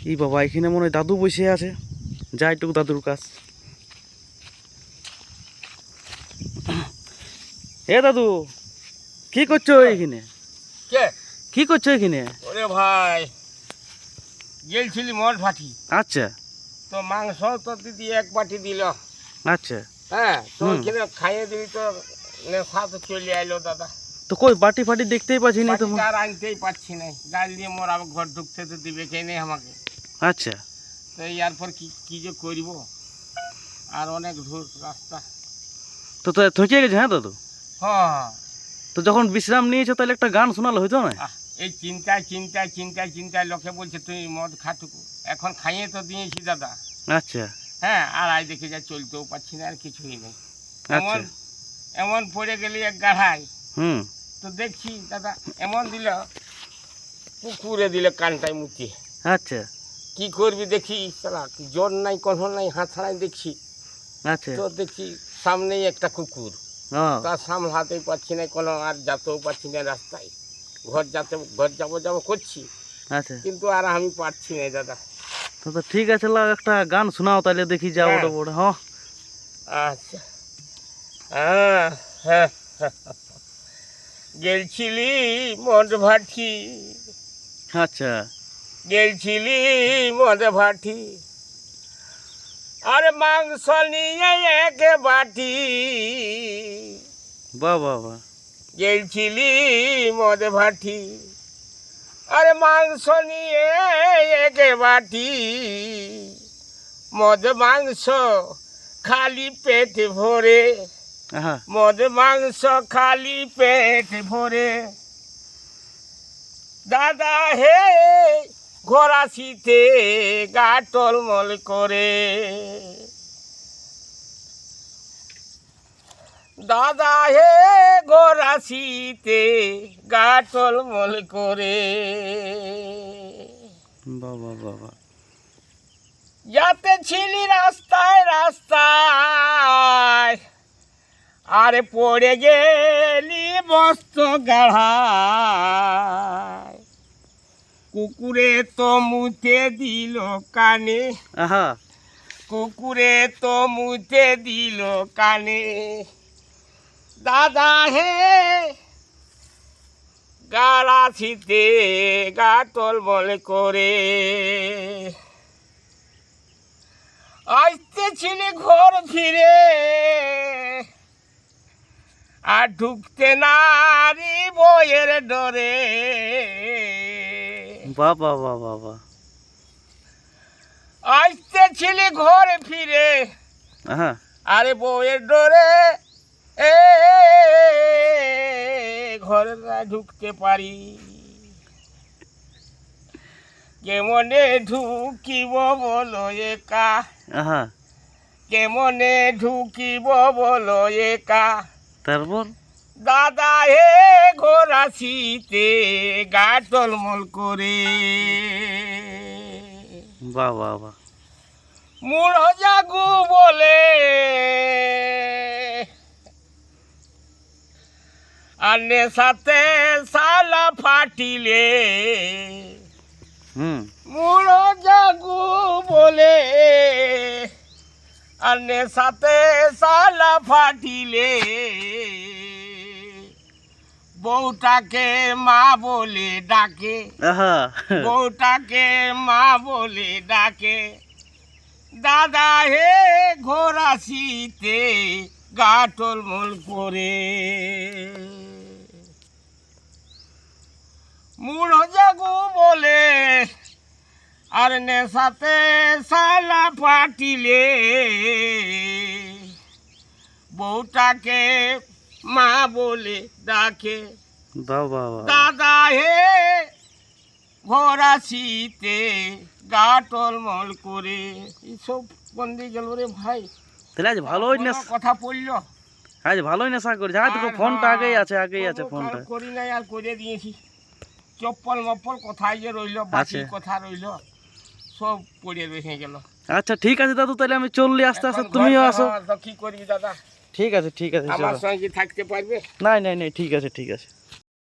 কি বাবা, এখানে মনে হয় দাদু বসে আছে, যাই একটু দাদুর কাছ। এ দাদু, কি করছো এখানে? কে কি করছো এখানে? ওরে ভাই, গেলছিলি মঠ ভাটি, আচ্ছা তো মাংস তো দিদি এক বাটি দিল। আচ্ছা, হ্যাঁ, তো হুম। ওইখানে খাইয়ে দিবি তো নেশা তো চলে আইলো দাদা। তো কই বাটি ফাটি দেখতেই পাচ্ছি না তো। বাটিটা আর আনতেই পারছি না, গাল দিয়ে মোর আবার ঘর ঢুকতে তো দিবে কে নেই আমাকে। আচ্ছা, তো এরপর কি যে করব, আর অনেক দূর রাস্তা। তো তো থকে গেছে। হ্যাঁ দাদু, হ্যাঁ, তো যখন বিশ্রাম নিয়েছো তাহলে একটা গান শোনালে হইতো না? এই চিন্তায় চিন্তায় চিন্তায় চিন্তায় লোকে বলছে তুই মদ খাটুকু, এখন খাইয়ে তো দিয়েছি দাদা। আচ্ছা হ্যাঁ, আর আজ দেখে যা চলতেও পারছি না, আর কিছুই নেই। এমন আচ্ছা, এমন পড়ে গেলি এক গাঢ়ায়, হুম। তো দেখছি দাদা এমন দিল, পুকুরে দিল কানটায় মুখে। আচ্ছা কি করবি দেখি, সালা জোর নাই কখন নাই, হাত ছাড়াই দেখছি, আচ্ছা, তো দেখছি সামনেই একটা কুকুর। হ্যাঁ তার সামলাতেই পারছি না কোনো, আর যেতেও পারছি না রাস্তায়। ঘর যাবো করছি, আচ্ছা। কিন্তু আর আমি পারছি না দাদা। তো তো ঠিক আছে, লাগ একটা গান শোনাও তাহলে দেখি যাও। হ্যাঁ। ওটা ওটা হ্যাঁ। আচ্ছা, হ্যাঁ হ্যাঁ, গেলছিলি মঠ ভাটি, আচ্ছা, গেলছিলি মদ ভাটি, আরে মাংস নিয়ে এক বাটি। বাহ বাহ বাহ, গেলছিলি মদ ভাটি, আরে মাংস নিয়ে এক বাটি। মদ মাংস খালি পেট ভরে, হ্যাঁ মদ মাংস খালি পেট ভরে। দাদা হে ঘোরাশিতে গা টলমল করে, দাদা হে ঘোরাশিতে গা টলমল করে। বাহ বাহ বাহ বাহ, যাতে ছিলি রাস্তায় রাস্তায়, আরে পড়ে গেলি মস্ত গাঢ়ায়। কুকুরে তো মুতে দিল কানে, আহা, কুকুরে তো মুতে দিল কানে। দাদা হে গাড়াছিতে গা টলমল করে, আসতে ছিলি ঘর ফিরে, আর ঢুকতে নারী বইয়ের ডরে। বাহ বাহ বাহ বাহ বাহ, আসতে ছিলি ঘর ফিরে, হ্যাঁ আরে বইয়ের ডরে এ ঘরে না ঢুকতে পারি। কেমনে ঢুকিব বলো একা, আহা, কেমনে ঢুকিব বলো একা। তারপর দাদা হে ঘোরাশিতে গা টলমল করে। বাহ বাহ বাহ, মূঢ় জাগু বলে আর নেশাতে সালা ফাটিলে। হুম। মূঢ় জাগু বলে আর নেশাতে সালা ফাটিলে। বউটাকে মা বলে ডাকে, আহা, বউটাকে মা বলে ডাকে। দাদা হে ঘোরাশিতে গা টলমল করে। মূঢ় জাগু বলে আর নেশাতে সালা ফাটিলে। বউটাকে মা বলে ডাকে। বাহ বাহ বাহ, দাদা হে ঘোরাশিতে গা টলমল করে। এইসব বন্দি গেল রে ভাই। তাহলে আজ ভালোই কোনো কথা পড়লো, আজ ভালোই নেশা করেছে। হ্যাঁ তোকে ফোনটা আগেই আছে, আগেই আছে ফোনটা। করি নাই আর করে দিয়েছি। চপ্পল মপ্পল কোথায় যে রইলো, বাকি কথা রইলো, সব পড়ে রেখে গেল। আচ্ছা ঠিক আছে দাদু, তাহলে আমি চললি আস্তে আস্তে, তুমিও আসো। তো কি করবি দাদা, ঠিক আছে ঠিক আছে, আমার চলো। সঙ্গে কি থাকতে পারবে? নাই নাই নাই, ঠিক আছে ঠিক আছে।